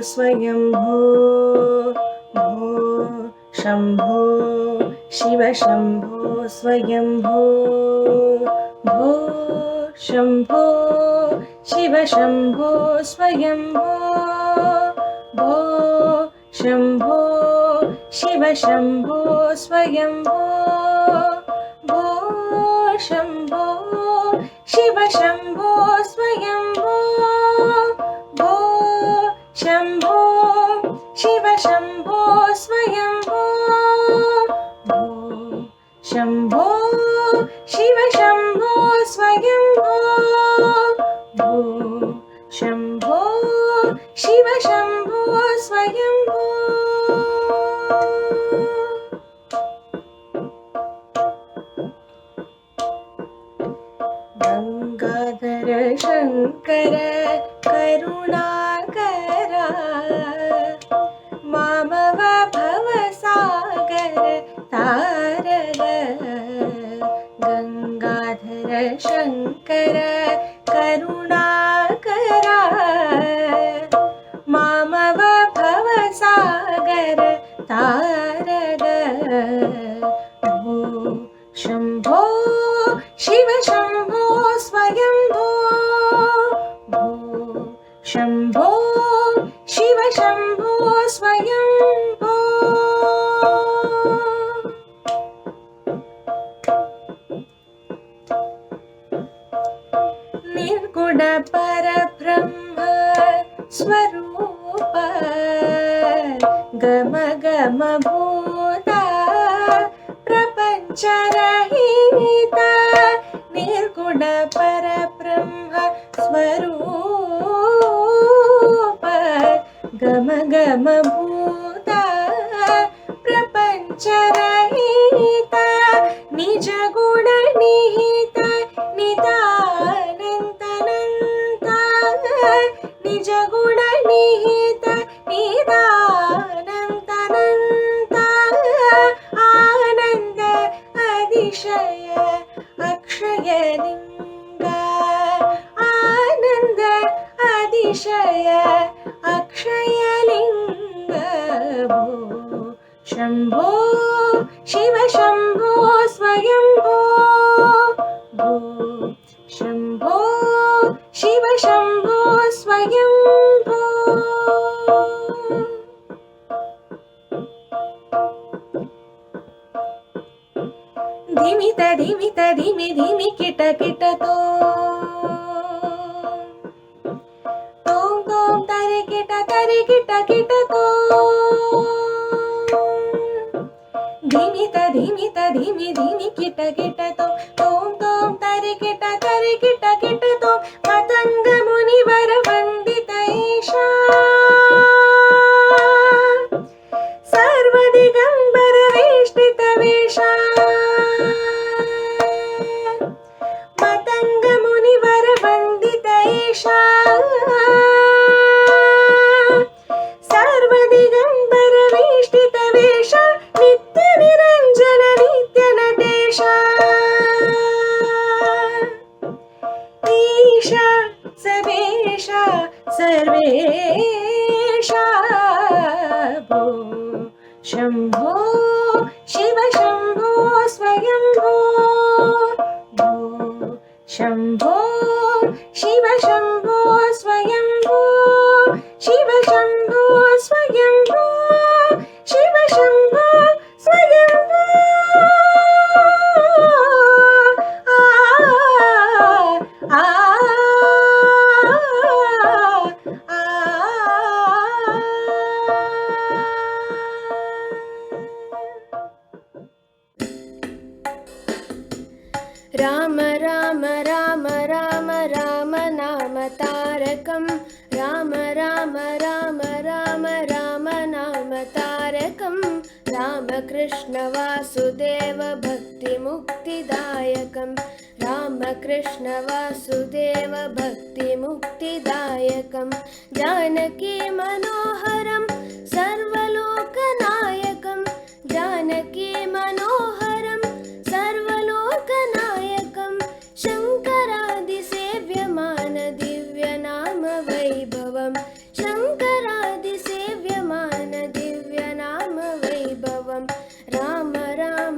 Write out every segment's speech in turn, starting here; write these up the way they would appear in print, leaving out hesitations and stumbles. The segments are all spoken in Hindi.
स्वयंभो भो शम्भो शिव शम्भो स्वयंभो भो शम्भो शिव शम्भो स्वयंभो भो शम्भो शिव शम्भो स्वयंभो भो शम्भो शिव शम्भो स्वयंभो भो शम्भो शिव शम्भो स्वयंभो भो शम्भो शिव शम्भो स्वयंभो भो शम्भो शिव शम्भो स्वयंभो गंगाधर शंकर करुणाकर मामव भवसागर तारग गंगाधर शंकर करुणाकर मामव भवसागर तारग भो शम्भो शिव शम्भो स्वयंभो भो शम्भो शिव शम्भो स्वयंभो निर्गुण परब्रह्म स्वरूप गम गम भूता प्रपंच रहित निर्गुण परब्रह्म स्वरूप गम गम भूता प्रपंच रहित निज गुण निहित निदानंत निज गुण निहित निदानंत आनंद अतिशय अक्षय लिंग आनंद अतिशय अक्षय लिंग भो शम्भो शिव शम्भो स्वयंभो भो शम्भो शिव शम्भो स्वयंभो धिमित धिमित धिमि धिमि किट किट तो तोम तोम तरे किट किट तो धिमित धिमित धिमि धिमि किट किट तो तोम तोम तरे किट तो मतंग मुनिवर वंदित ईशा सर्वदिगंबर वेष्टित वेशा मतंग मुनिवर वंदित ईशा सर्वदिगंबर वेष्टित वेशा नित्य निरंजन नित्य नटेश ईशा सबेशा सर्वेशा भो शम्भो शिव शम्भो स्वयंभो भो शम्भो शिव शम्भो स्वयंभो शिव शम्भो स्वयंभो शिव शम्भो स्वयंभो आ राम राम राम राम राम नाम तारकं राम राम राम राम राम नाम तारकं रामकृष्ण वासुदेव भक्ति मुक्तिदायकं रामकृष्ण वासुदेव भक्ति मुक्तिदायकं जानकी मनोहरं सर्वलोकनायकं जानकी मनोहरं सर्वलोकनायकं शङ्करादिसेव्यमान दिव्यनाम वैभवं शङ्करादिसेव्यमान दिव्यनाम वैभवं राम राम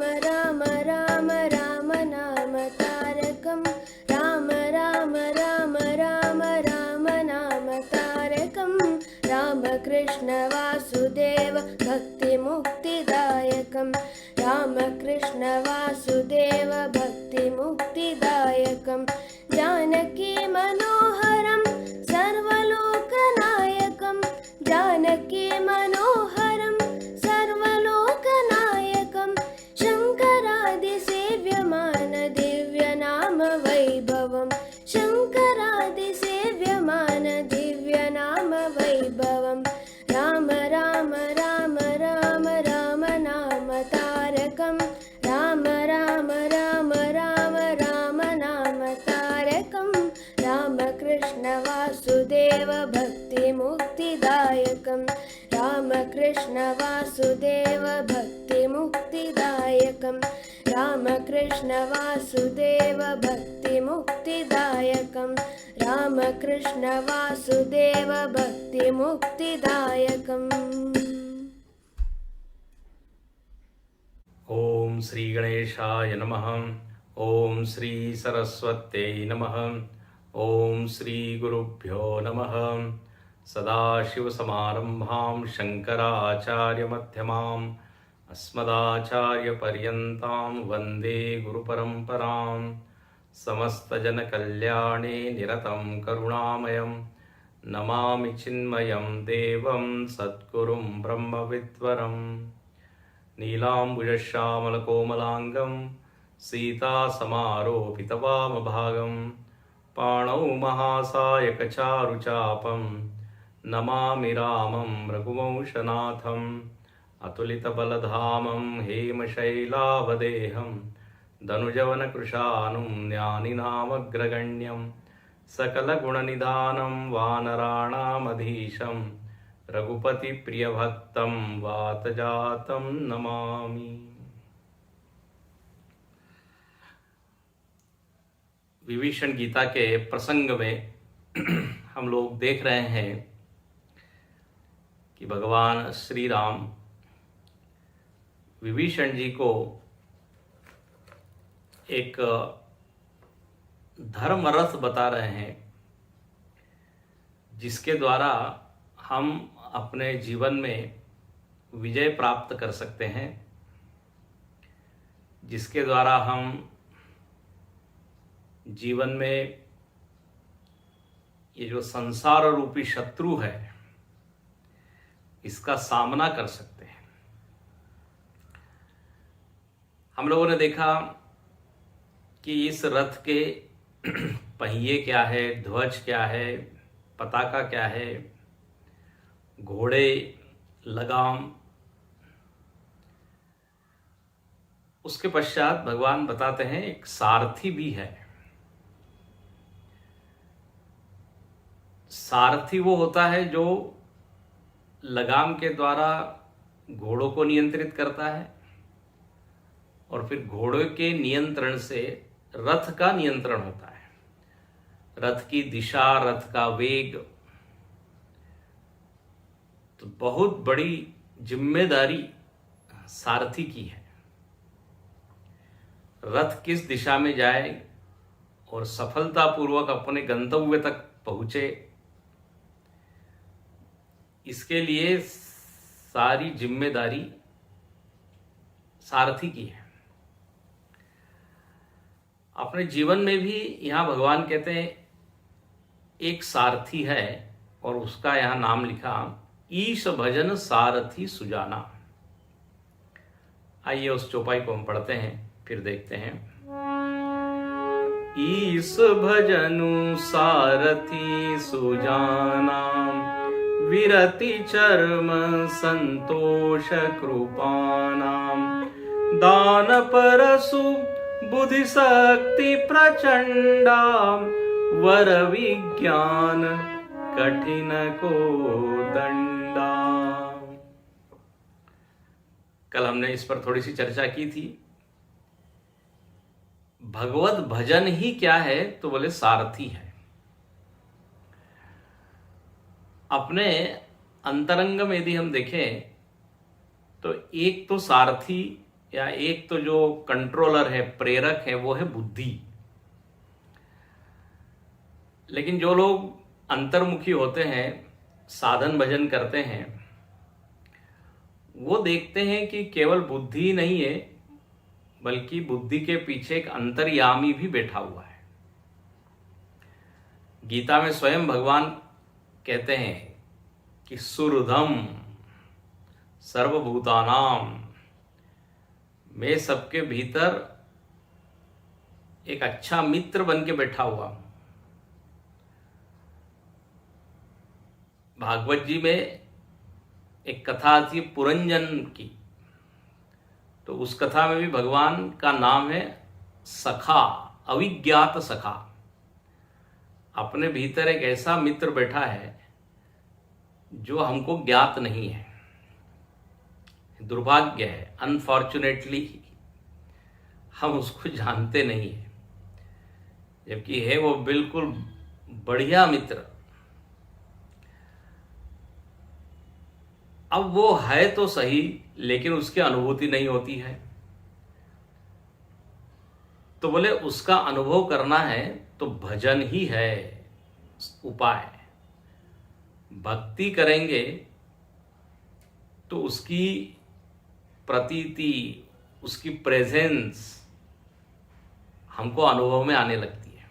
भक्तिमुक्तिदायकं जानकी मनोहरं सर्वलोकनायकं जानकी मनोहरं सर्वलोकनायकं शङ्करादिसेव्यमान दिव्यनाम वैभवं शङ्करादिसेव्यमान दिव्यनाम वैभवं राम राम राम राम राम नाम तारकं राम राम राम राम राम नाम तारकं रामकृष्ण वासुदेव भक्तिमुक्तिदायकं रामकृष्ण वासुदेव भक्तिमुक्तिदायकं रामकृष्ण वासुदेव भक्तिमुक्तिदायकं रामकृष्ण वासुदेव भक्तिमुक्तिदायकम्। ओम श्री गणेशाय नमः। ओम श्री सरस्वत्यै नमः। ओम श्री गुरुभ्यो नमः। सदाशिवसमारम्भां शङ्कराचार्यमध्यमाम् अस्मदाचार्यपर्यन्तां वन्दे गुरुपरम्पराम्। समस्तजनकल्याणे निरतं करुणामयं नमामि चिन्मयं देवं सद्गुरुं ब्रह्मविद्वरम्। नीलाम्बुजश्यामलकोमलाङ्गं सीतासमारोपितवामभागं पाणौ महासायकचारुचापं नमामि रामं रघुवंशनाथम्। अतुलितबलधामं हेमशैलावदेहं धनुजवनकृशानुं ज्ञानिनामग्रगण्यं सकलगुणनिधानं वानराणामधीशं रघुपतिप्रियभक्तं वातजातं नमामि। विभीषण गीता के प्रसंग में हम लोग देख रहे हैं कि भगवान श्री राम विभीषण जी को एक धर्म रथ बता रहे हैं जिसके द्वारा हम अपने जीवन में विजय प्राप्त कर सकते हैं, जिसके द्वारा हम जीवन में ये जो संसार रूपी शत्रु है इसका सामना कर सकते हैं। हम लोगों ने देखा कि इस रथ के पहिए क्या है, ध्वज क्या है, पताका क्या है, घोड़े, लगाम। उसके पश्चात भगवान बताते हैं एक सारथी भी है। सारथी वो होता है जो लगाम के द्वारा घोड़ों को नियंत्रित करता है और फिर घोड़े के नियंत्रण से रथ का नियंत्रण होता है। रथ की दिशा, रथ का वेग। तो बहुत बड़ी जिम्मेदारी सारथी की है। रथ किस दिशा में जाए और सफलतापूर्वक अपने गंतव्य तक पहुंचे, इसके लिए सारी जिम्मेदारी सारथी की है। अपने जीवन में भी यहाँ भगवान कहते हैं एक सारथी है और उसका यहाँ नाम लिखा ईश भजन सारथी सुजाना। आइए उस चौपाई को हम पढ़ते हैं, फिर देखते हैं। ईश भजनु सारथि सुजाना विरति चर्म संतोष कृपानाम दान परसु बुद्धि शक्ति प्रचंडा वर विज्ञान कठिन को दंडा। कल हमने इस पर थोड़ी सी चर्चा की थी। भगवत भजन ही क्या है, तो बोले सारथी है। अपने अंतरंग में यदि हम देखें तो एक तो सारथी या एक तो जो कंट्रोलर है, प्रेरक है, वो है बुद्धि। लेकिन जो लोग अंतर्मुखी होते हैं, साधन भजन करते हैं, वो देखते हैं कि केवल बुद्धि ही नहीं है, बल्कि बुद्धि के पीछे एक अंतर्यामी भी बैठा हुआ है। गीता में स्वयं भगवान कहते हैं कि सुहृदम सर्वभूतानाम, मैं सबके भीतर एक अच्छा मित्र बन के बैठा हुआ हूं। भागवत जी में एक कथा आती है पुरंजन की, तो उस कथा में भी भगवान का नाम है सखा, अविज्ञात सखा। अपने भीतर एक ऐसा मित्र बैठा है जो हमको ज्ञात नहीं है। दुर्भाग्य है, अनफॉर्चुनेटली हम उसको जानते नहीं है, जबकि है वो बिल्कुल बढ़िया मित्र। अब वो है तो सही, लेकिन उसकी अनुभूति नहीं होती है। तो बोले उसका अनुभव करना है तो भजन ही है उपाय। भक्ति करेंगे तो उसकी प्रतीति, उसकी प्रेजेंस हमको अनुभव में आने लगती है।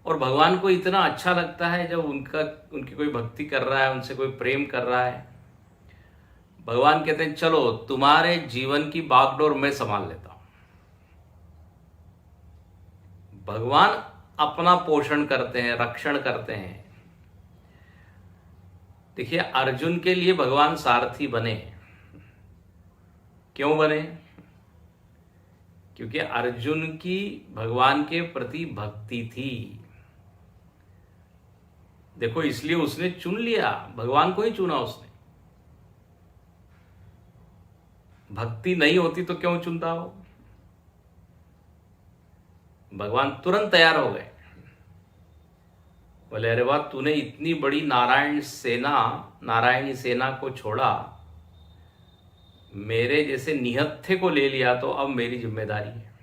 और भगवान को इतना अच्छा लगता है जब उनकी कोई भक्ति कर रहा है, उनसे कोई प्रेम कर रहा है। भगवान कहते हैं चलो तुम्हारे जीवन की बागडोर मैं संभाल लेता हूं। भगवान अपना पोषण करते हैं, रक्षण करते हैं। देखिए अर्जुन के लिए भगवान सारथी बने। क्यों बने? क्योंकि अर्जुन की भगवान के प्रति भक्ति थी। देखो इसलिए उसने चुन लिया, भगवान को ही चुना उसने। भक्ति नहीं होती तो क्यों चुनता हो? भगवान तुरंत तैयार हो गए, बोले अरे वाह, तूने इतनी बड़ी नारायणी सेना को छोड़ा, मेरे जैसे निहत्थे को ले लिया, तो अब मेरी जिम्मेदारी है।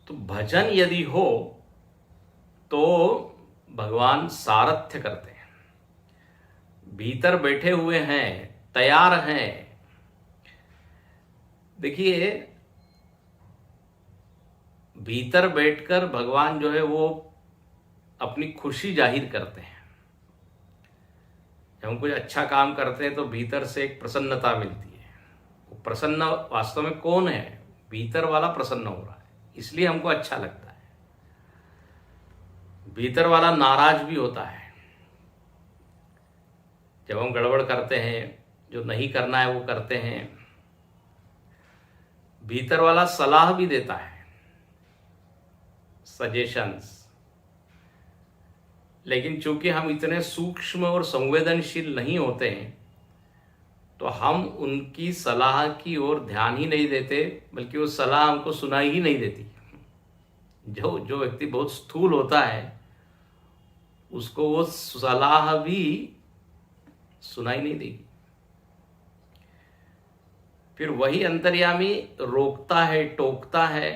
तो भजन यदि हो तो भगवान सारथ्य करते हैं, भीतर बैठे हुए हैं, तैयार हैं। देखिए भीतर बैठकर भगवान जो है वो अपनी खुशी जाहिर करते हैं। जब हम कुछ अच्छा काम करते हैं तो भीतर से एक प्रसन्नता मिलती है। वो प्रसन्न वास्तव में कौन है? भीतर वाला प्रसन्न हो रहा है, इसलिए हमको अच्छा लगता है। भीतर वाला नाराज भी होता है जब हम गड़बड़ करते हैं, जो नहीं करना है वो करते हैं। भीतर वाला सलाह भी देता है, सजेशंस। लेकिन चूंकि हम इतने सूक्ष्म और संवेदनशील नहीं होते हैं, तो हम उनकी सलाह की ओर ध्यान ही नहीं देते, बल्कि वो सलाह हमको सुनाई ही नहीं देती। जो व्यक्ति बहुत स्थूल होता है उसको वो सलाह भी सुनाई नहीं देगी। फिर वही अंतर्यामी रोकता है, टोकता है,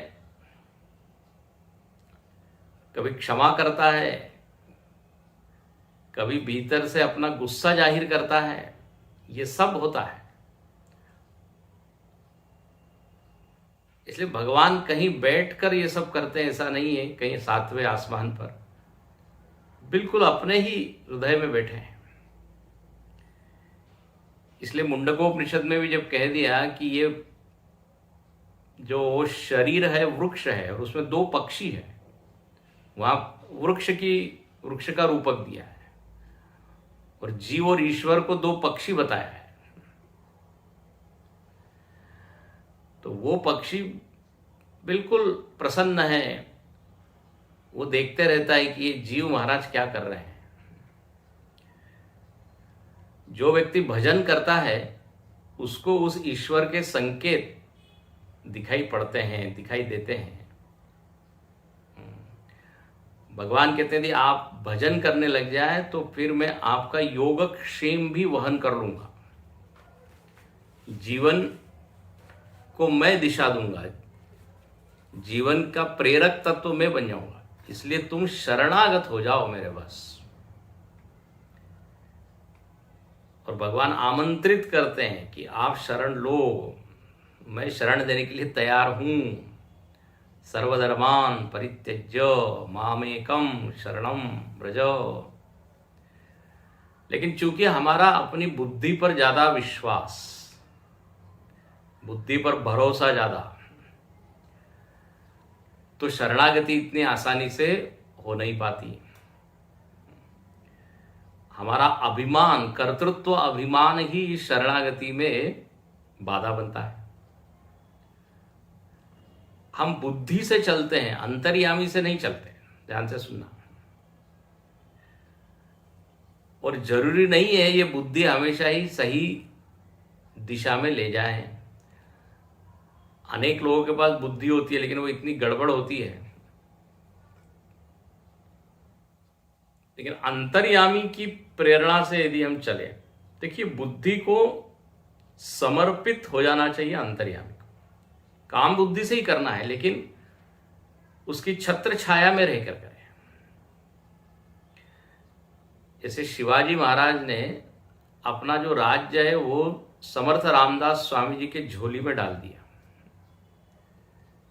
कभी क्षमा करता है, कभी भीतर से अपना गुस्सा जाहिर करता है। ये सब होता है। इसलिए भगवान कहीं बैठकर ये सब करते हैं ऐसा नहीं है, कहीं सातवें आसमान पर, बिल्कुल अपने ही हृदय में बैठे हैं। इसलिए मुंडकोपनिषद में भी जब कह दिया कि ये जो शरीर है वृक्ष है और उसमें दो पक्षी है, वहां वृक्ष का रूपक दिया है और जीव और ईश्वर को दो पक्षी बताया है। तो वो पक्षी बिल्कुल प्रसन्न है, वो देखते रहता है कि ये जीव महाराज क्या कर रहे हैं। जो व्यक्ति भजन करता है उसको उस ईश्वर के संकेत दिखाई पड़ते हैं, दिखाई देते हैं। भगवान कहते हैं यदि आप भजन करने लग जाए तो फिर मैं आपका योगक्षेम भी वहन कर लूंगा, जीवन को मैं दिशा दूंगा, जीवन का प्रेरक तत्व मैं बन जाऊंगा। इसलिए तुम शरणागत हो जाओ मेरे बस। और भगवान आमंत्रित करते हैं कि आप शरण लो, मैं शरण देने के लिए तैयार हूं। सर्वधर्मान परित्यज्य मामेकम शरणम व्रज। लेकिन चूंकि हमारा अपनी बुद्धि पर ज्यादा विश्वास, बुद्धि पर भरोसा ज्यादा, तो शरणागति इतनी आसानी से हो नहीं पाती। हमारा अभिमान, कर्तृत्व अभिमान ही इस शरणागति में बाधा बनता है। हम बुद्धि से चलते हैं, अंतर्यामी से नहीं चलते। ध्यान से सुनना। और जरूरी नहीं है ये बुद्धि हमेशा ही सही दिशा में ले जाए। अनेक लोगों के पास बुद्धि होती है लेकिन वो इतनी गड़बड़ होती है। लेकिन अंतर्यामी की प्रेरणा से यदि हम चले, देखिए बुद्धि को समर्पित हो जाना चाहिए अंतर्यामी को। काम बुद्धि से ही करना है लेकिन उसकी छत्र छाया में रहकर करें। जैसे शिवाजी महाराज ने अपना जो राज्य है वो समर्थ रामदास स्वामी जी के झोली में डाल दिया,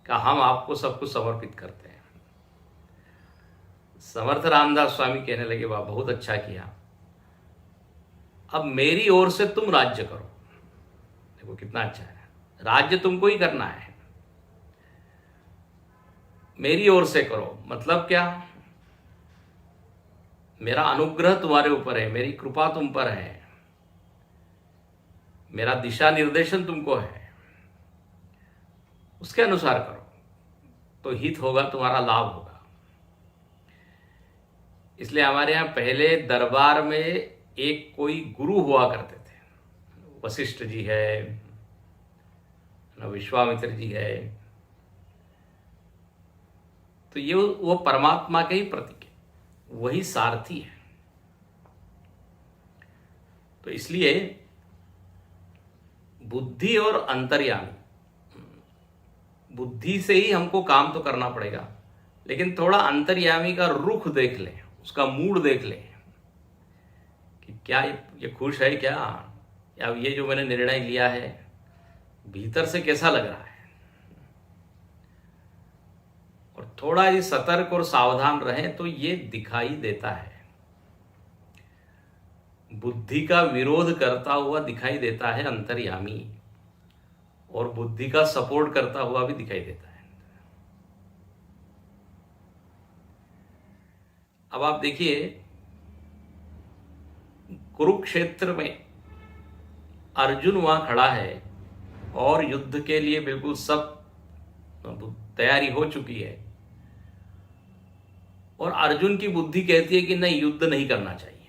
कहा हम आपको सब कुछ समर्पित करते हैं। समर्थ रामदास स्वामी कहने लगे वाह बहुत अच्छा किया, अब मेरी ओर से तुम राज्य करो। देखो कितना अच्छा है, राज्य तुमको ही करना है, मेरी ओर से करो। मतलब क्या, मेरा अनुग्रह तुम्हारे ऊपर है, मेरी कृपा तुम पर है, मेरा दिशा निर्देशन तुमको है, उसके अनुसार करो तो हित होगा, तुम्हारा लाभ होगा। इसलिए हमारे यहाँ पहले दरबार में एक कोई गुरु हुआ करते थे। वशिष्ठ जी है, विश्वामित्र जी है, तो ये वो परमात्मा के ही प्रतीक है, वही सारथी है। तो इसलिए बुद्धि और अंतर्यामी, बुद्धि से ही हमको काम तो करना पड़ेगा लेकिन थोड़ा अंतर्यामी का रुख देख लें, उसका मूड देख लें कि क्या ये खुश है क्या, या ये जो मैंने निर्णय लिया है भीतर से कैसा लग रहा है। और थोड़ा ही सतर्क और सावधान रहें तो ये दिखाई देता है। बुद्धि का विरोध करता हुआ दिखाई देता है अंतर्यामी, और बुद्धि का सपोर्ट करता हुआ भी दिखाई देता है। अब आप देखिए कुरुक्षेत्र में अर्जुन वहां खड़ा है और युद्ध के लिए बिल्कुल सब तैयारी हो चुकी है, और अर्जुन की बुद्धि कहती है कि नहीं, युद्ध नहीं करना चाहिए।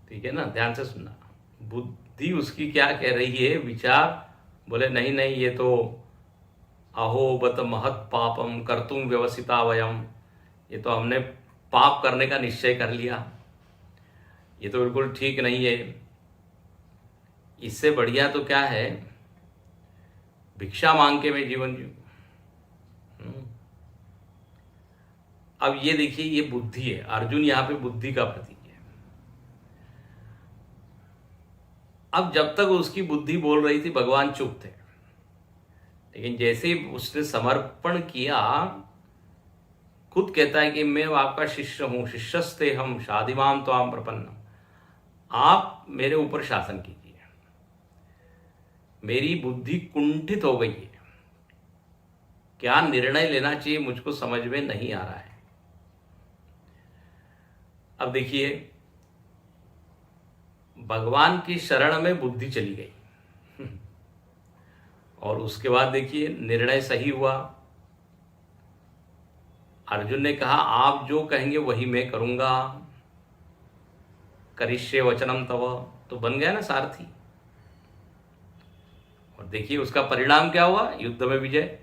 ठीक है ना, ध्यान से सुनना। बुद्धि उसकी क्या कह रही है, विचार बोले नहीं नहीं, ये तो अहो बत महत पापम कर्तुम व्यवसिता वयम, ये तो हमने पाप करने का निश्चय कर लिया, ये तो बिल्कुल ठीक नहीं है। इससे बढ़िया तो क्या है, भिक्षा मांग के मैं जीवन जीऊं। अब ये देखिए, ये बुद्धि है। अर्जुन यहां पे बुद्धि का प्रतीक है। अब जब तक उसकी बुद्धि बोल रही थी भगवान चुप थे, लेकिन जैसे ही उसने समर्पण किया, खुद कहता है कि मैं आपका शिष्य हूं, शिष्यस्ते हम शादिमाम त्वाम प्रपन्नम, आप मेरे ऊपर शासन कीजिए। मेरी बुद्धि कुंठित हो गई है, क्या निर्णय लेना चाहिए मुझको समझ में नहीं आ रहा है। अब देखिए, भगवान की शरण में बुद्धि चली गई और उसके बाद देखिए निर्णय सही हुआ। अर्जुन ने कहा आप जो कहेंगे वही मैं करूंगा, करिष्ये वचनम तव, तो बन गया ना सारथी। और देखिए उसका परिणाम क्या हुआ, युद्ध में विजय।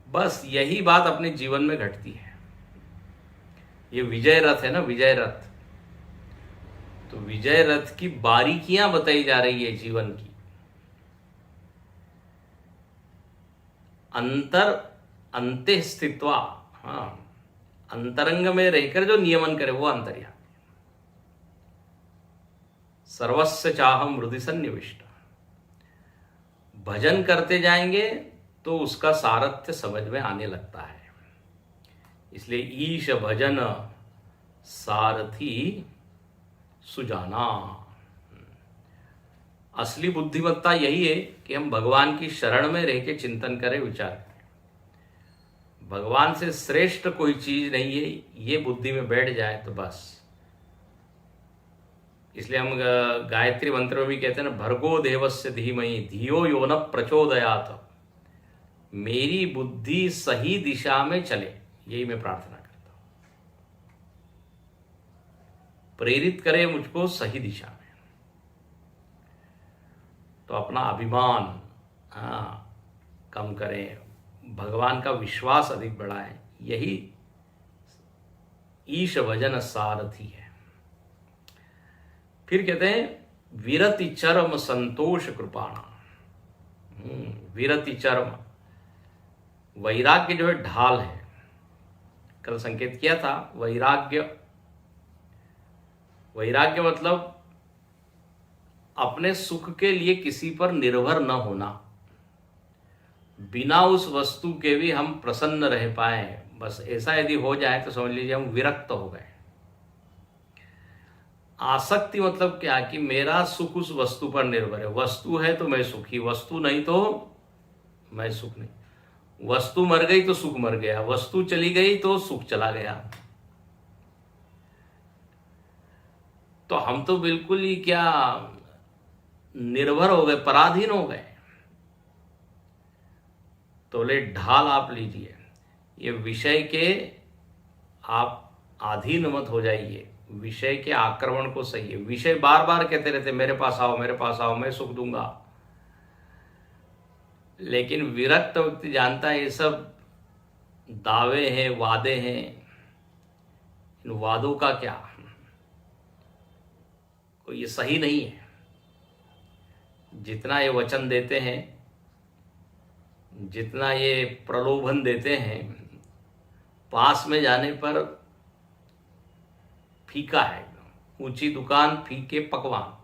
बस यही बात अपने जीवन में घटती है। ये विजय रथ है ना, विजय रथ। तो विजय रथ की बारीकियां बताई जा रही है जीवन की। अंतर अंते स्थित्वा, हाँ, अंतरंग में रहकर जो नियमन करे वो अंतर्यामी। सर्वस्य चाहम हृदि सन्निविष्ट। भजन करते जाएंगे तो उसका सारथ्य समझ में आने लगता है। इसलिए ईश भजन सारथी सुजाना। असली बुद्धिमत्ता यही है कि हम भगवान की शरण में रह के चिंतन करें, विचार करें। भगवान से श्रेष्ठ कोई चीज नहीं है, ये बुद्धि में बैठ जाए तो बस। इसलिए हम गायत्री मंत्र में भी कहते हैं ना, भर्गो देवस्य धीमहि धियो यो न प्रचोदयात्। मेरी बुद्धि सही दिशा में चले, यही मैं प्रार्थना करता हूं। प्रेरित करे मुझको सही दिशा में। तो अपना अभिमान कम करें, भगवान का विश्वास अधिक बढ़ाएं। यही ईश भजन सारथी है। फिर कहते हैं विरति चरम संतोष कृपाणा। विरति चरम, वैराग्य जो है ढाल है। कल संकेत किया था, वैराग्य मतलब अपने सुख के लिए किसी पर निर्भर न होना। बिना उस वस्तु के भी हम प्रसन्न रह पाए, बस ऐसा यदि हो जाए तो समझ लीजिए हम विरक्त हो गए। आसक्ति मतलब क्या कि मेरा सुख उस वस्तु पर निर्भर है। वस्तु है तो मैं सुखी, वस्तु नहीं तो मैं सुख नहीं। वस्तु मर गई तो सुख मर गया, वस्तु चली गई तो सुख चला गया। तो हम तो बिल्कुल ही क्या निर्भर हो गए, पराधीन हो गए। तो बोले ढाल आप लीजिए, ये विषय के आप अधीन मत हो जाइए, विषय के आक्रमण को सही है। विषय बार बार कहते रहते मेरे पास आओ, मेरे पास आओ, मैं सुख दूंगा। लेकिन विरक्त व्यक्ति जानता है ये सब दावे हैं, वादे हैं। इन वादों का क्या, कोई ये सही नहीं है। जितना ये वचन देते हैं, जितना ये प्रलोभन देते हैं, पास में जाने पर फीका है। ऊंची दुकान फीके पकवान।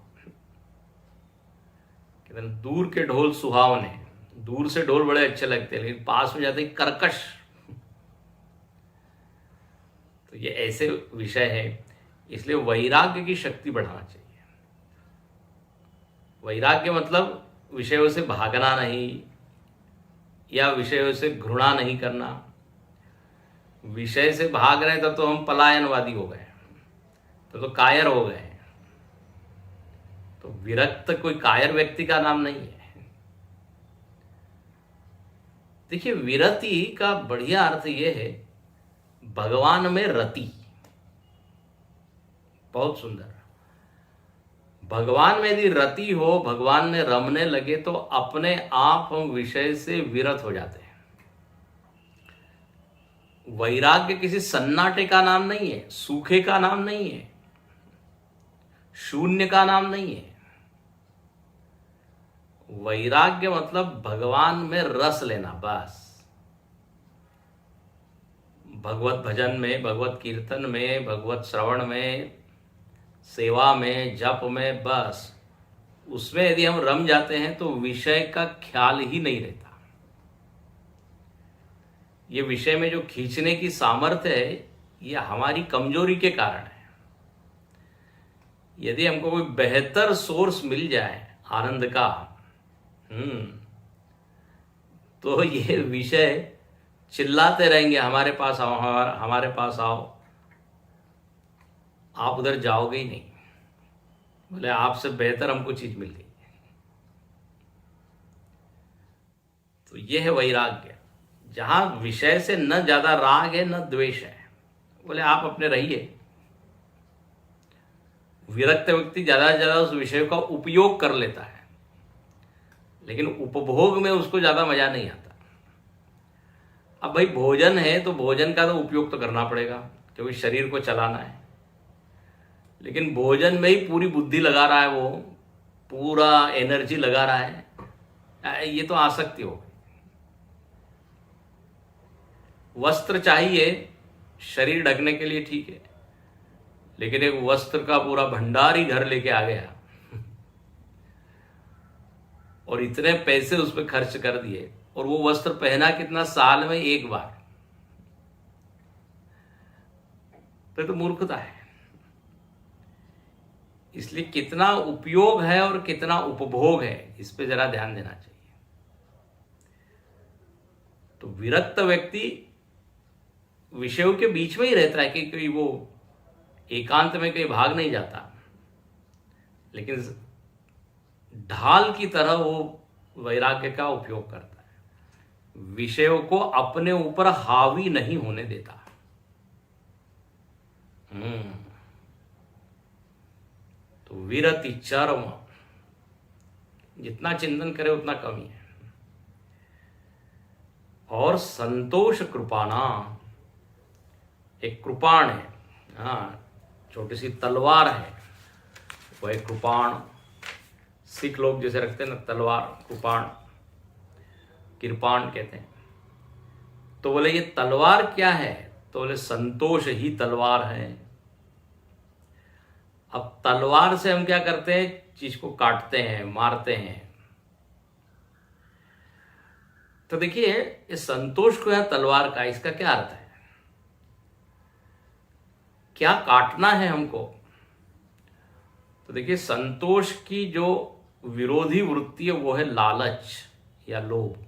कहते हैं दूर के ढोल सुहावने। दूर से ढोल बड़े अच्छे लगते हैं, लेकिन पास में जाते हैं कर्कश। तो ये ऐसे विषय है। इसलिए वैराग्य की शक्ति बढ़ाना चाहिए। वैराग्य मतलब विषयों से भागना नहीं, या विषयों से घृणा नहीं करना। विषय से भाग रहे तो हम पलायनवादी हो गए, तो कायर हो गए। तो विरक्त कोई कायर व्यक्ति का नाम नहीं है। देखिए, विरति का बढ़िया अर्थ यह है भगवान में रति। बहुत सुंदर। भगवान में यदि रति हो, भगवान में रमने लगे तो अपने आप हम विषय से विरत हो जाते हैं। वैराग्य किसी सन्नाटे का नाम नहीं है, सूखे का नाम नहीं है, शून्य का नाम नहीं है। वैराग्य मतलब भगवान में रस लेना, बस। भगवत भजन में, भगवत कीर्तन में, भगवत श्रवण में, सेवा में, जप में, बस उसमें यदि हम रम जाते हैं तो विषय का ख्याल ही नहीं रहता। ये विषय में जो खींचने की सामर्थ्य है, ये हमारी कमजोरी के कारण है। यदि हमको कोई बेहतर सोर्स मिल जाए आनंद का, तो ये विषय चिल्लाते रहेंगे हमारे पास आओ, हमारे पास आओ। आप उधर जाओगे ही नहीं। बोले आपसे बेहतर हमको चीज मिल गई। तो ये है वैराग्य, जहां विषय से न ज्यादा राग है न द्वेष है। बोले आप अपने रहिए। विरक्त व्यक्ति ज्यादा से ज्यादा उस विषय का उपयोग कर लेता है, लेकिन उपभोग में उसको ज्यादा मजा नहीं आता। अब भाई भोजन है तो भोजन का तो उपयोग तो करना पड़ेगा, क्योंकि शरीर को चलाना है। लेकिन भोजन में ही पूरी बुद्धि लगा रहा है, वो पूरा एनर्जी लगा रहा है, ये तो आसक्ति हो गई। वस्त्र चाहिए शरीर ढकने के लिए ठीक है, लेकिन एक वस्त्र का पूरा भंडार ही घर लेके आ गया और इतने पैसे उस पर खर्च कर दिए, और वो वस्त्र पहना कितना, साल में एक बार। तो मूर्खता है। इसलिए कितना उपयोग है और कितना उपभोग है, इस पे जरा ध्यान देना चाहिए। तो विरक्त व्यक्ति विषयों के बीच में ही रहता है कि कोई वो एकांत में कहीं भाग नहीं जाता, लेकिन ढाल की तरह वो वैराग्य का उपयोग करता है, विषयों को अपने ऊपर हावी नहीं होने देता। तो विरति चरम, जितना चिंतन करे उतना कम ही है। और संतोष कृपाना, एक कृपाण है, हाँ, छोटी सी तलवार है, वो एक कृपाण। सिख लोग जैसे रखते हैं ना तलवार, कृपाण, कृपाण कहते हैं। तो बोले ये तलवार क्या है, तो बोले संतोष ही तलवार है। अब तलवार से हम क्या करते हैं, चीज को काटते हैं, मारते हैं। तो देखिए ये संतोष को है तलवार का, इसका क्या अर्थ है, क्या काटना है हमको। तो देखिए संतोष की जो विरोधी वृत्ति है वो है लालच या लोभ।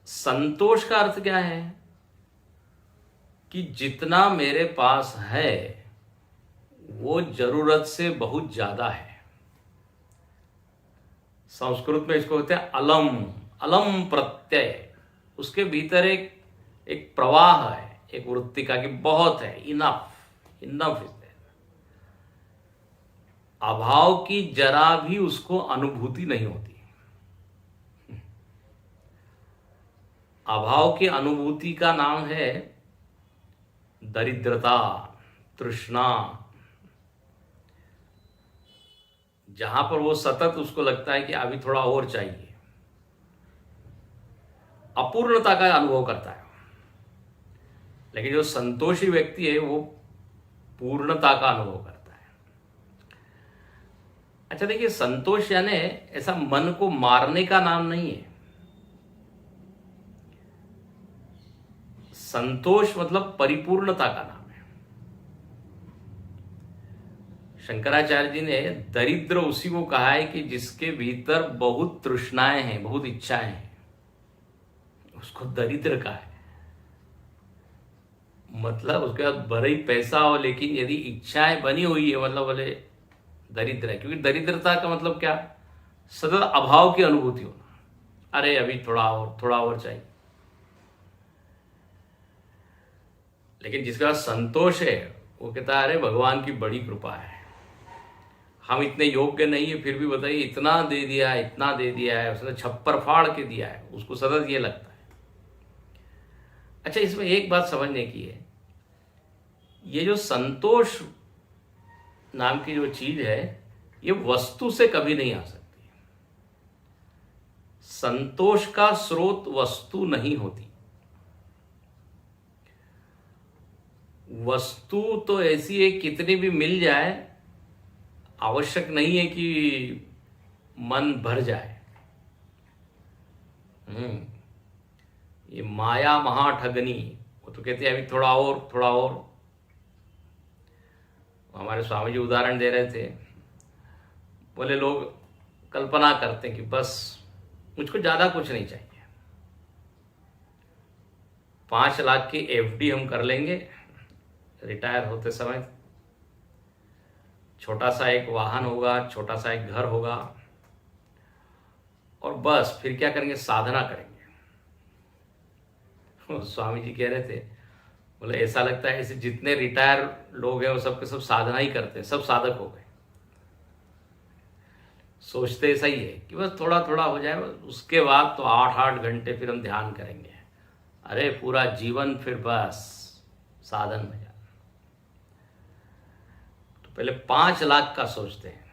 संतोष का अर्थ क्या है कि जितना मेरे पास है वो जरूरत से बहुत ज्यादा है। संस्कृत में इसको कहते हैं अलम, अलम प्रत्यय। उसके भीतर एक प्रवाह है, एक वृत्ति का कि बहुत है, इनफ, इनफ इज देयर। अभाव की जरा भी उसको अनुभूति नहीं होती। अभाव की अनुभूति का नाम है दरिद्रता, तृष्णा। जहां पर वो सतत उसको लगता है कि अभी थोड़ा और चाहिए, अपूर्णता का अनुभव करता है। लेकिन जो संतोषी व्यक्ति है वो पूर्णता का अनुभव करता है। अच्छा देखिए, संतोष यानी ऐसा मन को मारने का नाम नहीं है। संतोष मतलब परिपूर्णता का नाम है। शंकराचार्य जी ने दरिद्र उसी को कहा है कि जिसके भीतर बहुत तृष्णाएं हैं, बहुत इच्छाएं हैं, उसको दरिद्र कहा है। मतलब उसके बाद भले ही पैसा हो, लेकिन यदि इच्छाएं बनी हुई है मतलब बोले दरिद्र है। क्योंकि दरिद्रता का मतलब क्या, सतत अभाव की अनुभूति होना, अरे अभी थोड़ा और चाहिए। लेकिन जिसके पास संतोष है वो कहता है अरे भगवान की बड़ी कृपा है, हम इतने योग्य नहीं है फिर भी बताइए इतना दे दिया है, इतना दे दिया है, उसने छप्पर फाड़ के दिया है। उसको सतत ये लगता है। अच्छा इसमें एक बात समझने की है, ये जो संतोष नाम की जो चीज है ये वस्तु से कभी नहीं आ सकती। संतोष का स्रोत वस्तु नहीं होती। वस्तु तो ऐसी है कितनी भी मिल जाए, आवश्यक नहीं है कि मन भर जाए। ये माया महाठगनी, वो तो कहते हैं अभी थोड़ा और। हमारे स्वामी जी उदाहरण दे रहे थे, बोले लोग कल्पना करते हैं कि बस मुझको ज्यादा कुछ नहीं चाहिए, 5 लाख की एफडी हम कर लेंगे रिटायर होते समय, छोटा सा एक वाहन होगा, छोटा सा एक घर होगा, और बस फिर क्या करेंगे, साधना करेंगे। स्वामी जी कह रहे थे, बोले ऐसा लगता है ऐसे जितने रिटायर लोग हैं वो सब के सब साधना ही करते हैं, सब साधक हो गए। सोचते ऐसा ही है कि बस थोड़ा हो जाए, उसके बाद तो 8 घंटे फिर हम ध्यान करेंगे। अरे पूरा जीवन फिर बस साधन में। तो पहले 5 लाख का सोचते हैं,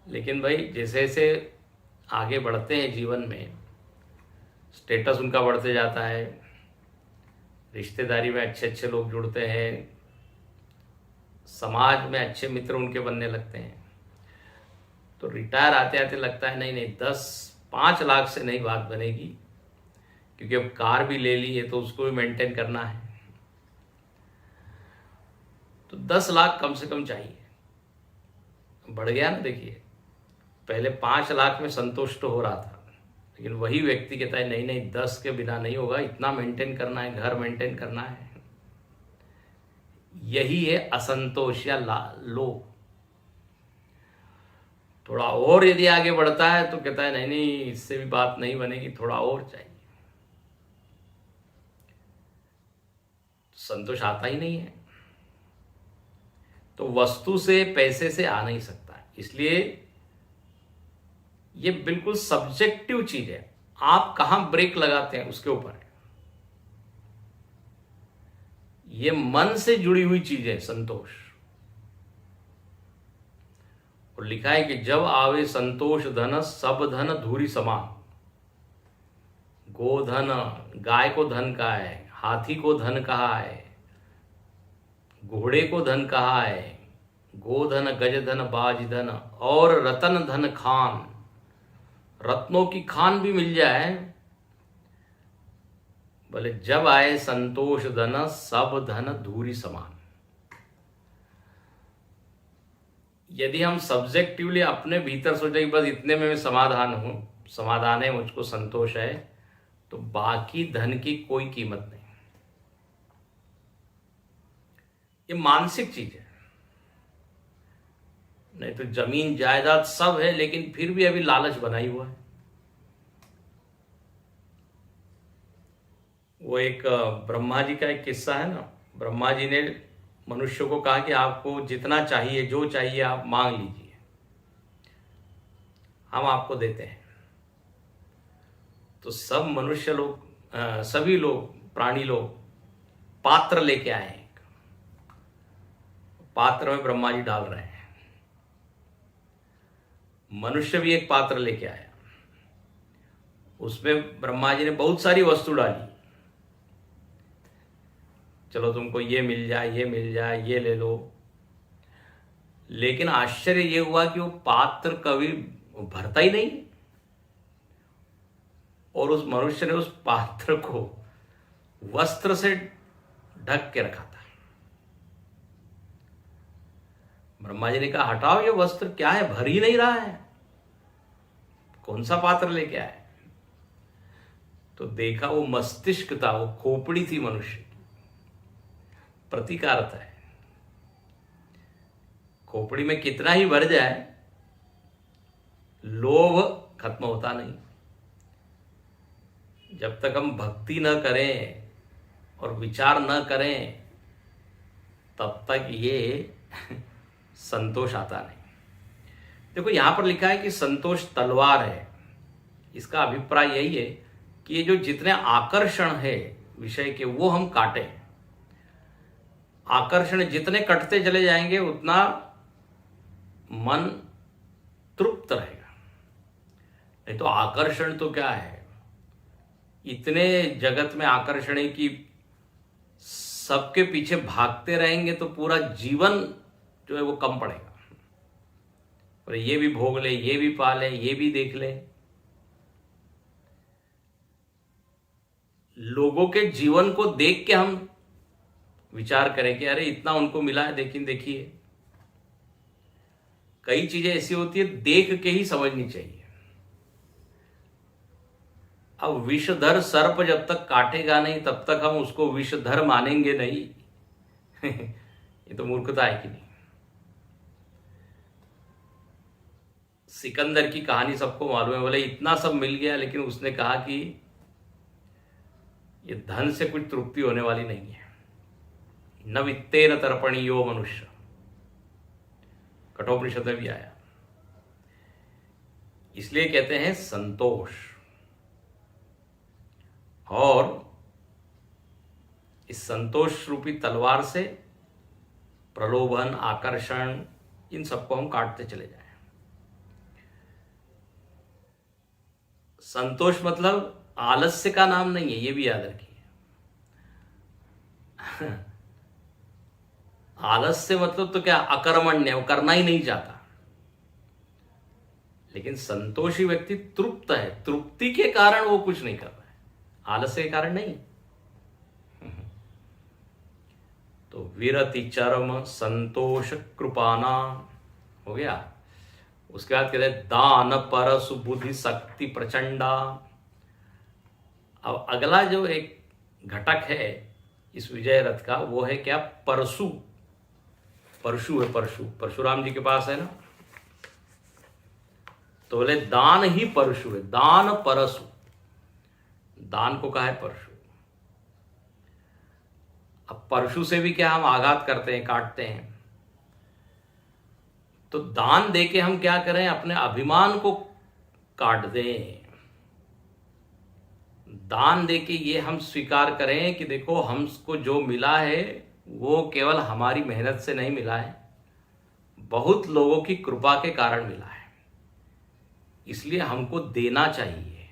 लेकिन भाई जैसे जैसे आगे बढ़ते हैं जीवन में, स्टेटस उनका बढ़ते जाता है, रिश्तेदारी में अच्छे अच्छे लोग जुड़ते हैं, समाज में अच्छे मित्र उनके बनने लगते हैं। तो रिटायर आते आते लगता है नहीं नहीं 5 लाख से नहीं बात बनेगी, क्योंकि अब कार भी ले ली है तो उसको भी मेंटेन करना है। तो 10 लाख कम से कम चाहिए। बढ़ गया ना, देखिए पहले 5 लाख में संतुष्ट हो रहा था, लेकिन वही व्यक्ति कहता है नहीं नहीं 10 के बिना नहीं होगा, इतना मेंटेन करना है, घर मेंटेन करना है। यही है असंतोष या लोभ। थोड़ा और यदि आगे बढ़ता है तो कहता है नहीं नहीं इससे भी बात नहीं बनेगी, थोड़ा और चाहिए। संतोष आता ही नहीं है। तो वस्तु से, पैसे से आ नहीं सकता। इसलिए ये बिल्कुल सब्जेक्टिव चीज है, आप कहां ब्रेक लगाते हैं उसके ऊपर है। ये मन से जुड़ी हुई चीज है संतोष। और लिखा है कि जब आवे संतोष धन सब धन धूरी समान। गोधन, गाय को धन कहा है, हाथी को धन कहा है, घोड़े को धन कहा है, गोधन, गजधन, बाजधन और रतन धन खान। रत्नों की खान भी मिल जाए, बोले जब आए संतोष धन सब धन धूरी समान। यदि हम सब्जेक्टिवली अपने भीतर सोचे कि बस इतने में मैं समाधान हूं, समाधान है, मुझको संतोष है, तो बाकी धन की कोई कीमत नहीं। ये मानसिक चीज है। नहीं तो जमीन जायदाद सब है, लेकिन फिर भी अभी लालच बनाई हुआ है। वो एक ब्रह्मा जी का एक किस्सा है ना, ब्रह्मा जी ने मनुष्य को कहा कि आपको जितना चाहिए, जो चाहिए आप मांग लीजिए, हम आपको देते हैं। तो सब मनुष्य लोग, सभी लोग, प्राणी लोग पात्र लेके आए। पात्र में ब्रह्मा जी डाल रहे हैं। मनुष्य भी एक पात्र लेके आया, उसमें ब्रह्मा जी ने बहुत सारी वस्तु डाली। चलो तुमको ये मिल जाए, ये मिल जाए, ये ले लो। लेकिन आश्चर्य ये हुआ कि वो पात्र कभी भरता ही नहीं, और उस मनुष्य ने उस पात्र को वस्त्र से ढक के रखा था। ब्रह्मा जी ने कहा हटाओ ये वस्त्र, क्या है, भर ही नहीं रहा है, कौन सा पात्र लेके आए। तो देखा वो मस्तिष्क था, वो खोपड़ी थी मनुष्य की। प्रतीक अर्थ है, खोपड़ी में कितना ही भर जाए लोभ खत्म होता नहीं। जब तक हम भक्ति न करें और विचार न करें तब तक ये संतोष आता नहीं। देखो यहां पर लिखा है कि संतोष तलवार है। इसका अभिप्राय यही है कि ये जो जितने आकर्षण है विषय के वो हम काटें। आकर्षण जितने कटते चले जाएंगे उतना मन तृप्त रहेगा। नहीं तो आकर्षण तो क्या है, इतने जगत में आकर्षण है कि सबके पीछे भागते रहेंगे तो पूरा जीवन जो है वो कम पड़ेगा। और ये भी भोग ले, ये भी पा ले, ये भी देख ले। लोगों के जीवन को देख के हम विचार करें कि अरे इतना उनको मिला है, लेकिन देखिए कई चीजें ऐसी होती है देख के ही समझनी चाहिए। अब विषधर सर्प जब तक काटेगा नहीं तब तक हम उसको विषधर मानेंगे नहीं। ये तो मूर्खता है कि नहीं। सिकंदर की कहानी सबको मालूम है। बोले इतना सब मिल गया, लेकिन उसने कहा कि ये धन से कुछ तृप्ति होने वाली नहीं है। न वित्तेन तर्पणीयो मनुष्य, कठोपनिषद में भी आया। इसलिए कहते हैं संतोष। और इस संतोष रूपी तलवार से प्रलोभन, आकर्षण, इन सबको हम काटते चले जाएं। संतोष मतलब आलस्य का नाम नहीं है, ये भी याद रखिए। आलस से मतलब तो क्या, अकर्मण्य, वो करना ही नहीं चाहता। लेकिन संतोषी व्यक्ति तृप्त है, तृप्ति के कारण वो कुछ नहीं कर रहा है, आलस के कारण नहीं। तो विरति चरम संतोष कृपाना हो गया। उसके बाद कहते हैं दान परसु बुद्धि शक्ति प्रचंडा। अब अगला जो एक घटक है इस विजय रथ का, वो है क्या, परशु। परशु है, परशु परशुराम जी के पास है ना, तो बोले दान ही परशु है, दान परशु, दान को कहा है परशु। अब परशु से भी क्या हम आघात करते हैं, काटते हैं, तो दान देके हम क्या करें, अपने अभिमान को काट दें। दान देके ये हम स्वीकार करें कि देखो हमको जो मिला है वो केवल हमारी मेहनत से नहीं मिला है, बहुत लोगों की कृपा के कारण मिला है, इसलिए हमको देना चाहिए।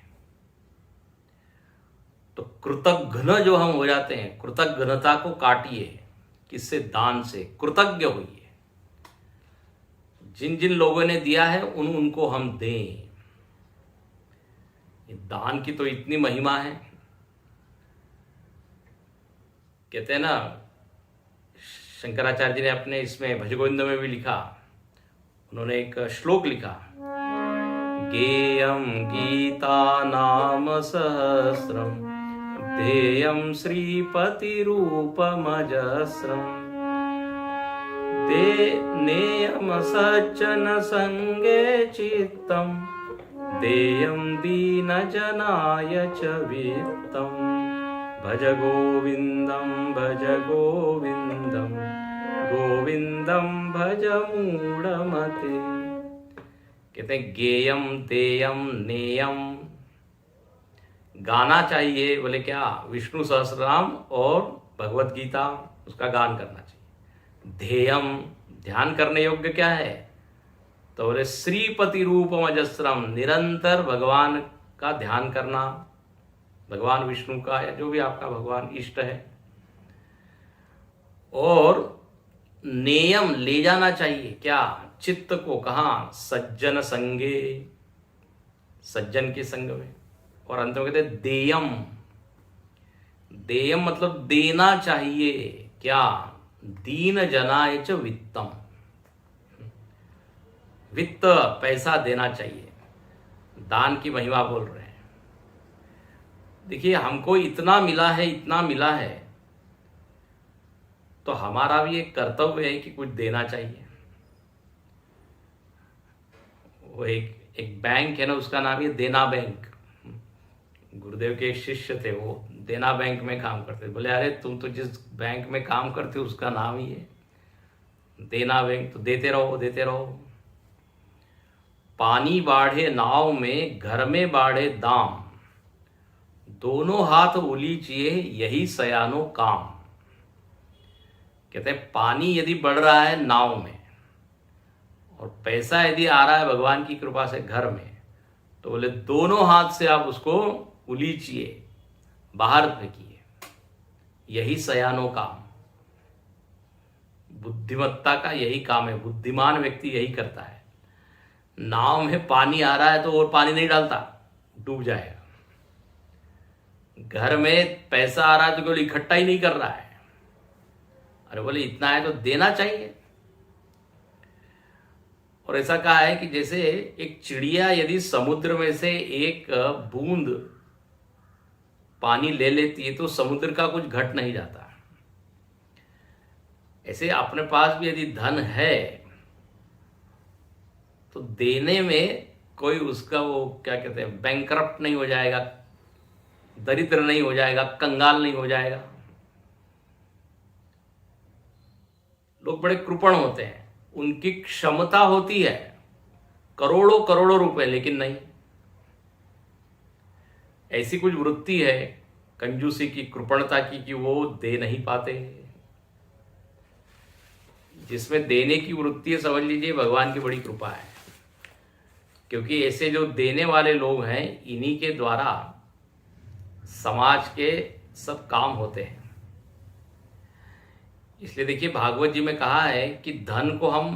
तो कृतघ्न जो हम हो जाते हैं, कृतघ्नता को काटिए, किससे, दान से, कृतज्ञ होइए। जिन जिन लोगों ने दिया है उनको हम दें। दान की तो इतनी महिमा है, कहते हैं ना, शंकराचार्य जी ने अपने इसमें भजगोविंद में भी लिखा, उन्होंने एक श्लोक लिखा, गेयम गीता नाम सहस्रम देयम श्रीपति रूपमजस्रम दे नेयम सज्जन संगे चित्तम देयम दीन जनाय च वित्तम भज गोविंदम गोविंदम भज मूढ़मते। कहते हैं गेयम देयम नेयम, गाना चाहिए, बोले क्या, विष्णु सहस्रनाम और भगवत गीता, उसका गान करना चाहिए। ध्येयम, ध्यान करने योग्य क्या है, तो बोले श्रीपति रूपम अजस्रम, निरंतर भगवान का ध्यान करना, भगवान विष्णु का या जो भी आपका भगवान इष्ट है। और नेयम, ले जाना चाहिए क्या, चित्त को, कहाँ, सज्जन संगे, सज्जन के संग में। और अंत में कहते हैं देयम, देयम मतलब देना चाहिए क्या, दीन जनाय च वित्तम, वित्त, पैसा देना चाहिए। दान की महिमा बोल रहे हैं। देखिए हमको इतना मिला है, इतना मिला है, तो हमारा भी एक कर्तव्य है कि कुछ देना चाहिए। वो एक बैंक है ना, उसका नाम है देना बैंक। गुरुदेव के एक शिष्य थे, वो देना बैंक में काम करते। बोले अरे तुम तो जिस बैंक में काम करते हो उसका नाम ही है देना बैंक, तो देते रहो देते रहो। पानी बाढ़े नाव में, घर में बाढ़े दाम, दोनों हाथ उलीचिए यही सयानो काम। कहते हैं पानी यदि बढ़ रहा है नाव में और पैसा यदि आ रहा है भगवान की कृपा से घर में, तो बोले दोनों हाथ से आप उसको उलीचिए, बाहर फेंकिए, यही सयानो काम। बुद्धिमत्ता का यही काम है, बुद्धिमान व्यक्ति यही करता है। नाव में पानी आ रहा है तो और पानी नहीं डालता, डूब जाएगा। घर में पैसा आ रहा है तो केवल इकट्ठा ही नहीं कर रहा है, अरे बोले इतना है तो देना चाहिए। और ऐसा कहा है कि जैसे एक चिड़िया यदि समुद्र में से एक बूंद पानी ले लेती है तो समुद्र का कुछ घट नहीं जाता। ऐसे अपने पास भी यदि धन है तो देने में कोई उसका वो क्या कहते हैं, बैंकरप्ट नहीं हो जाएगा, दरिद्र नहीं हो जाएगा, कंगाल नहीं हो जाएगा। लोग बड़े कृपण होते हैं, उनकी क्षमता होती है करोड़ों करोड़ों रुपए, लेकिन नहीं, ऐसी कुछ वृत्ति है कंजूसी की, कृपणता की, कि वो दे नहीं पाते। जिसमें देने की वृत्ति है, समझ लीजिए भगवान की बड़ी कृपा है, क्योंकि ऐसे जो देने वाले लोग हैं इन्हीं के द्वारा समाज के सब काम होते हैं। इसलिए देखिए भागवत जी में कहा है कि धन को हम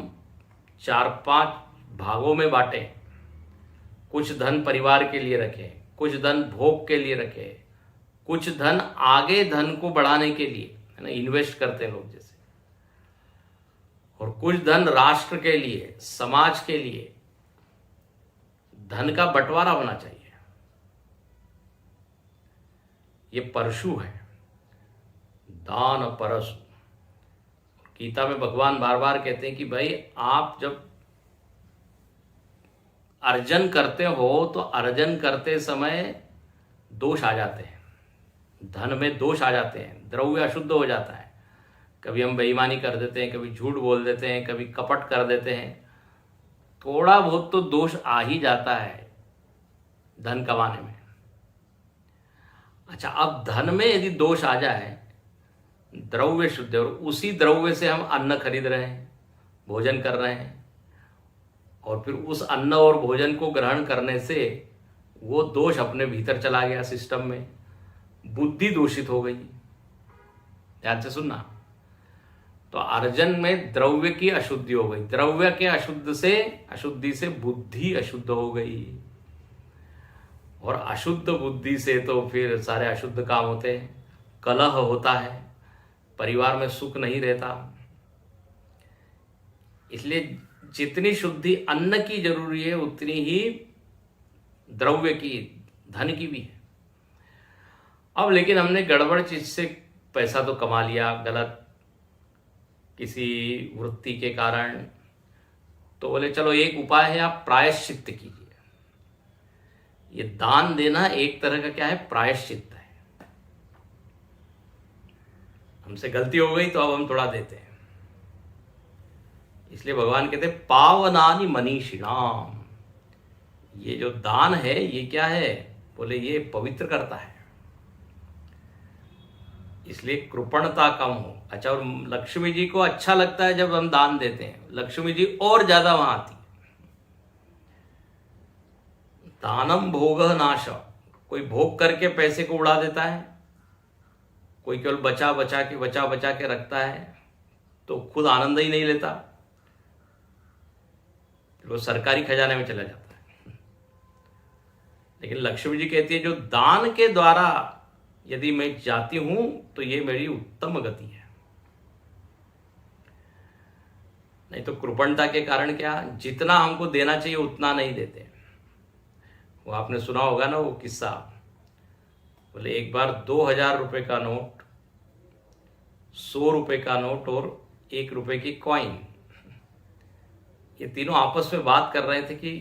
4-5 भागों में बांटें। कुछ धन परिवार के लिए रखें, कुछ धन भोग के लिए रखें, कुछ धन आगे धन को बढ़ाने के लिए, है ना, इन्वेस्ट करते हैं लोग जैसे, और कुछ धन राष्ट्र के लिए, समाज के लिए। धन का बंटवारा होना चाहिए। ये परशु है, दान परशु। गीता में भगवान बार बार कहते हैं कि भाई आप जब अर्जन करते हो तो अर्जन करते समय दोष आ जाते हैं, धन में दोष आ जाते हैं, द्रव्य अशुद्ध हो जाता है। कभी हम बेईमानी कर देते हैं, कभी झूठ बोल देते हैं, कभी कपट कर देते हैं, थोड़ा बहुत तो दोष आ ही जाता है धन कमाने में। अच्छा, अब धन में यदि दोष आ जाए, द्रव्य शुद्ध है और उसी द्रव्य से हम अन्न खरीद रहे हैं, भोजन कर रहे हैं, और फिर उस अन्न और भोजन को ग्रहण करने से वो दोष अपने भीतर चला गया सिस्टम में, बुद्धि दूषित हो गई। ध्यान से सुनना। तो अर्जन में द्रव्य की अशुद्धि हो गई, द्रव्य के अशुद्धि से बुद्धि अशुद्ध हो गई, और अशुद्ध बुद्धि से तो फिर सारे अशुद्ध काम होते हैं, कलह होता है, परिवार में सुख नहीं रहता। इसलिए जितनी शुद्धि अन्न की जरूरी है उतनी ही द्रव्य की, धन की भी है। अब लेकिन हमने गड़बड़ चीज से पैसा तो कमा लिया, गलत किसी वृत्ति के कारण, तो बोले चलो एक उपाय है, आप प्रायश्चित्त कीजिए। ये दान देना एक तरह का क्या है, प्रायश्चित्त है। हमसे गलती हो गई तो अब हम थोड़ा देते हैं। इसलिए भगवान कहते हैं पावनानि मनीषिणाम। ये जो दान है ये क्या है, बोले ये पवित्र करता है, इसलिए कृपणता कम हो। अच्छा, और लक्ष्मी जी को अच्छा लगता है जब हम दान देते हैं, लक्ष्मी जी और ज्यादा वहां आती है। दानम भोग नाश, कोई भोग करके पैसे को उड़ा देता है, कोई केवल बचा बचा के रखता है, तो खुद आनंद ही नहीं लेता, वो सरकारी खजाने में चला जाता है। लेकिन लक्ष्मी जी कहती है जो दान के द्वारा यदि मैं जाती हूं तो ये मेरी उत्तम गति है। नहीं तो कृपणता के कारण क्या, जितना हमको देना चाहिए उतना नहीं देते। वो आपने सुना होगा ना वो किस्सा, बोले एक बार 2000 रुपए का नोट, 100 रुपए का नोट और 1 रुपए की कॉइन, ये तीनों आपस में बात कर रहे थे कि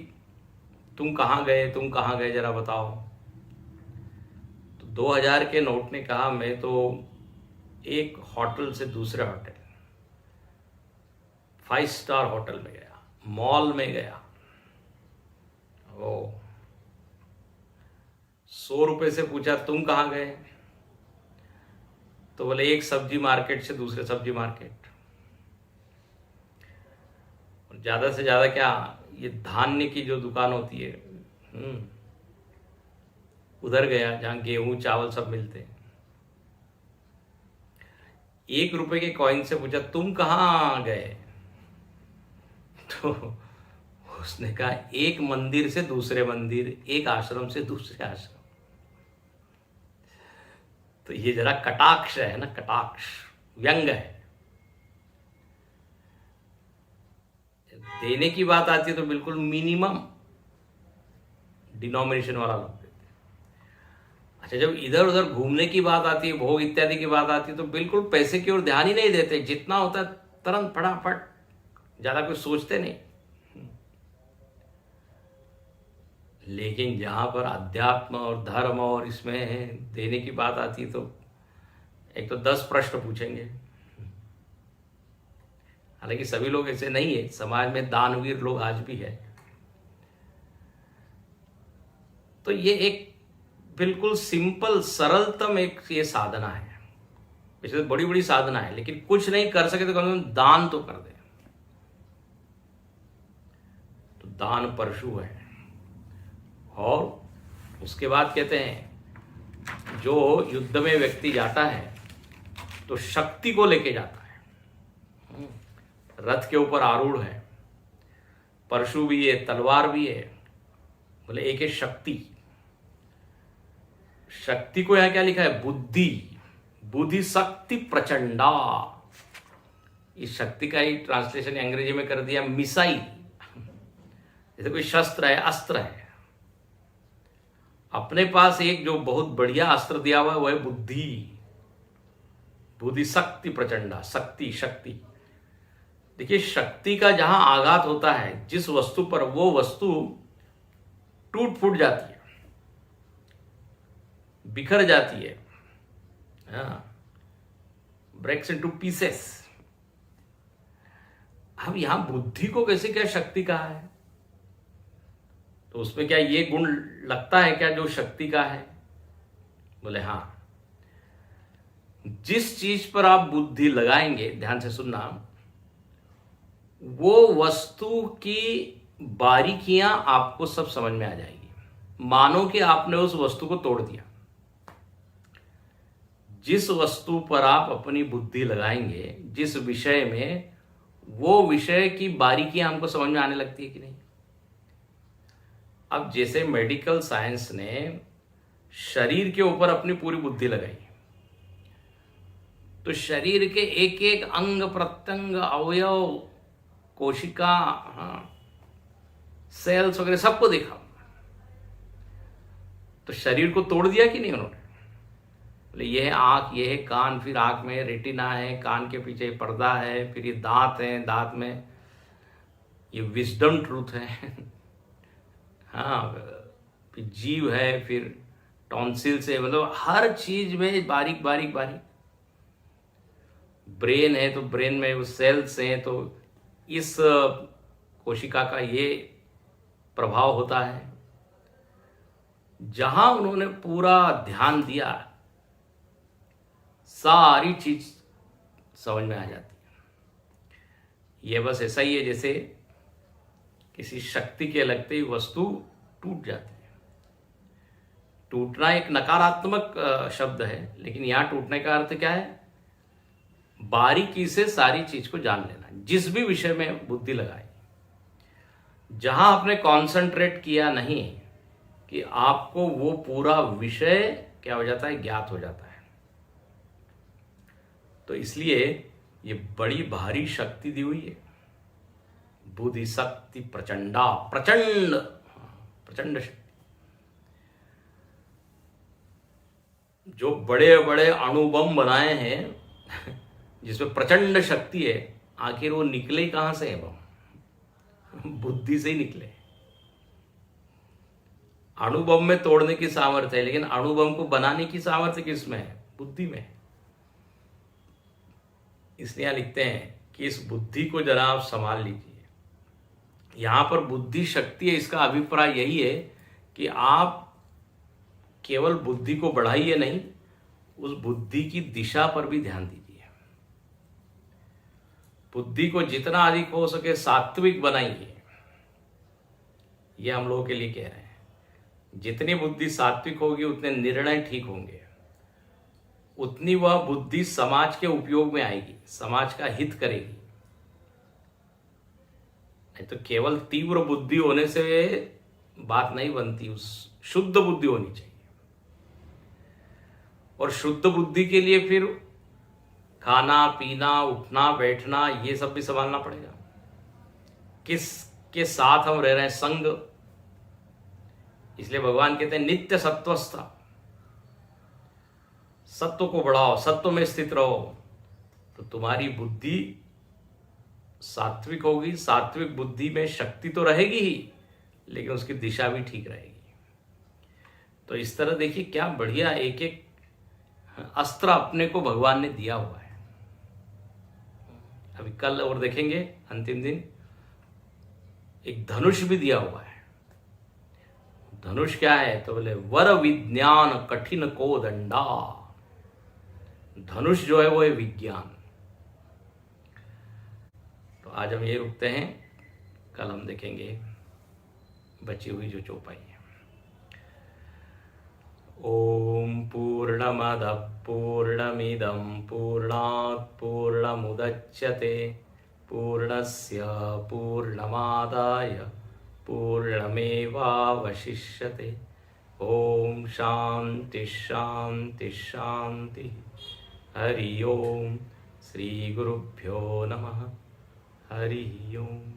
तुम कहाँ गए जरा बताओ। तो 2000 के नोट ने कहा मैं तो एक होटल से दूसरे होटल, 5 स्टार होटल में गया, मॉल में गया। वो 100 रुपए से पूछा तुम कहाँ गए, तो बोले एक सब्जी मार्केट से दूसरे सब्जी मार्केट। और ज्यादा से ज्यादा क्या, ये धान्य की जो दुकान होती है उधर गया जहां गेहूं चावल सब मिलते हैं। 1 रुपए के कॉइन से पूछा तुम कहाँ गए, तो उसने कहा एक मंदिर से दूसरे मंदिर, एक आश्रम से दूसरे आश्रम। तो ये जरा कटाक्ष है ना, कटाक्ष व्यंग है। देने की बात आती है तो बिल्कुल मिनिमम डिनोमिनेशन वाला लोग देते हैं। अच्छा, जब इधर उधर घूमने की बात आती है, भोग इत्यादि की बात आती है, तो बिल्कुल पैसे की ओर ध्यान ही नहीं देते, जितना होता है तुरंत फटाफट, ज्यादा कुछ सोचते नहीं। लेकिन जहां पर अध्यात्म और धर्म और इसमें देने की बात आती है तो एक तो 10 प्रश्न पूछेंगे। हालांकि सभी लोग ऐसे नहीं है, समाज में दानवीर लोग आज भी है। तो ये एक बिल्कुल सिंपल सरलतम एक ये साधना है। वैसे तो बड़ी बड़ी साधना है, लेकिन कुछ नहीं कर सके तो कम से कम दान तो कर दे। तो दान परशु है। और उसके बाद कहते हैं जो युद्ध में व्यक्ति जाता है तो शक्ति को लेके जाता है। रथ के ऊपर आरूढ़ है, परशु भी है, तलवार भी है। बोले एक है शक्ति। शक्ति को यहां क्या लिखा है? बुद्धि। बुद्धि शक्ति प्रचंडा। इस शक्ति का ही ट्रांसलेशन अंग्रेजी में कर दिया मिसाइल। जैसे कोई शस्त्र है, अस्त्र है। अपने पास एक जो बहुत बढ़िया अस्त्र दिया हुआ है वह है बुद्धि। बुद्धि शक्ति प्रचंडा। शक्ति शक्ति। देखिए, शक्ति का जहां आघात होता है जिस वस्तु पर, वो वस्तु टूट फूट जाती है, बिखर जाती है, ब्रेक्स इनटू पीसेस। अब यहां बुद्धि को कैसे क्या शक्ति कहा है? तो उसमें क्या ये गुण लगता है क्या जो शक्ति का है? बोले हाँ। जिस चीज पर आप बुद्धि लगाएंगे, ध्यान से सुनना, वो वस्तु की बारीकियां आपको सब समझ में आ जाएगी। मानो कि आपने उस वस्तु को तोड़ दिया। जिस वस्तु पर आप अपनी बुद्धि लगाएंगे, जिस विषय में, वो विषय की बारीकियां हमको समझ में आने लगती है कि नहीं? अब जैसे मेडिकल साइंस ने शरीर के ऊपर अपनी पूरी बुद्धि लगाई, तो शरीर के एक एक अंग प्रत्यंग, अवयव, कोशिका, सेल्स वगैरह सबको देखा। तो शरीर को तोड़ दिया कि नहीं उन्होंने? बोले ये है आंख, ये है कान, फिर आंख में रेटिना है, कान के पीछे पर्दा है, फिर ये दांत है, दांत में ये विजडम ट्रूथ है, हाँ, फिर जीव है, फिर टॉन्सिल्स है। मतलब हर चीज में बारीक बारीक बारीक। ब्रेन है तो ब्रेन में वो सेल्स हैं, तो इस कोशिका का ये प्रभाव होता है। जहां उन्होंने पूरा ध्यान दिया, सारी चीज समझ में आ जाती है। ये बस ऐसा ही है जैसे किसी शक्ति के लगते ही वस्तु टूट जाती है। टूटना एक नकारात्मक शब्द है, लेकिन यहां टूटने का अर्थ क्या है? बारीकी से सारी चीज को जान लेना। जिस भी विषय में बुद्धि लगाई, जहां आपने कॉन्सेंट्रेट किया नहीं कि आपको वो पूरा विषय क्या हो जाता है? ज्ञात हो जाता है। तो इसलिए ये बड़ी भारी शक्ति दी हुई है, बुद्धि शक्ति प्रचंडा। प्रचंड, प्रचंड शक्ति। जो बड़े बड़े अणुबम बनाए हैं जिसमें प्रचंड शक्ति है, आखिर वो निकले कहां से है? बम बुद्धि से ही निकले। अणुबम में तोड़ने की सामर्थ्य है, लेकिन अणुबम को बनाने की सामर्थ्य किसमें है? बुद्धि में है। इसलिए लिखते हैं कि इस बुद्धि को जरा आप संभाल लीजिए। यहां पर बुद्धि शक्ति है, इसका अभिप्राय यही है कि आप केवल बुद्धि को बढ़ाइए नहीं, उस बुद्धि की दिशा पर भी ध्यान दीजिए। बुद्धि को जितना अधिक हो सके सात्विक बनाइए। यह हम लोगों के लिए कह रहे हैं। जितनी बुद्धि सात्विक होगी उतने निर्णय ठीक होंगे, उतनी वह बुद्धि समाज के उपयोग में आएगी, समाज का हित करेगी। नहीं तो केवल तीव्र बुद्धि होने से बात नहीं बनती, उस शुद्ध बुद्धि होनी चाहिए। और शुद्ध बुद्धि के लिए फिर खाना पीना, उठना बैठना, ये सब भी संभालना पड़ेगा। किसके साथ हम रह रहे हैं? संग। इसलिए भगवान कहते हैं नित्य सत्वस्था। सत्व को बढ़ाओ, सत्व में स्थित रहो, तो तुम्हारी बुद्धि सात्विक होगी। सात्विक बुद्धि में शक्ति तो रहेगी ही, लेकिन उसकी दिशा भी ठीक रहेगी। तो इस तरह देखिए क्या बढ़िया एक एक अस्त्र अपने को भगवान ने दिया हुआ है। अभी कल और देखेंगे अंतिम दिन, एक धनुष भी दिया हुआ है। धनुष क्या है? तो बोले वर विज्ञान कठिन को दंडा। धनुष जो है वो है विज्ञान। तो आज हम ये रुकते हैं, कल हम देखेंगे बची हुई जो चौपाई है। ओम पूर्णमदः पूर्णमिदं पूर्णात् पूर्णमुदच्यते पूर्णस्य पूर्णमादाय पूर्णमेवावशिष्यते। ओम शांति शांति शांति। हरि ओम। श्री गुरुभ्यो नमः। हरि ओम।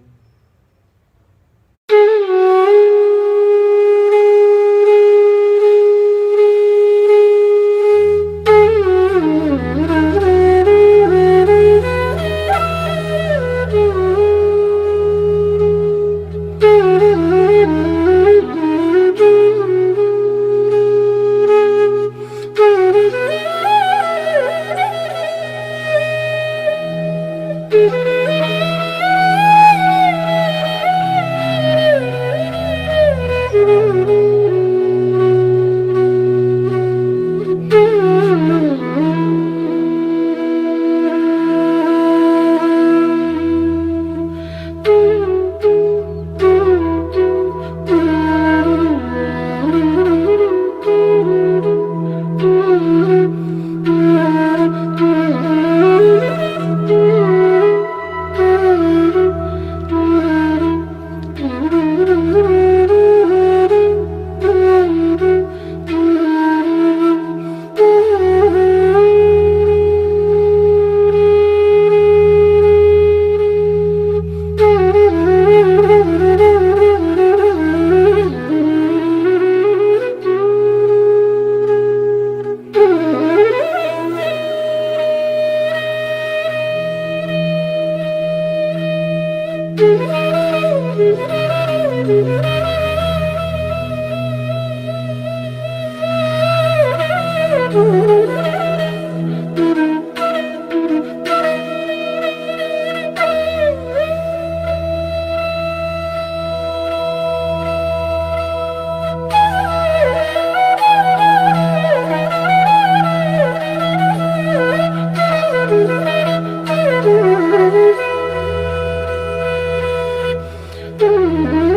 Thank you.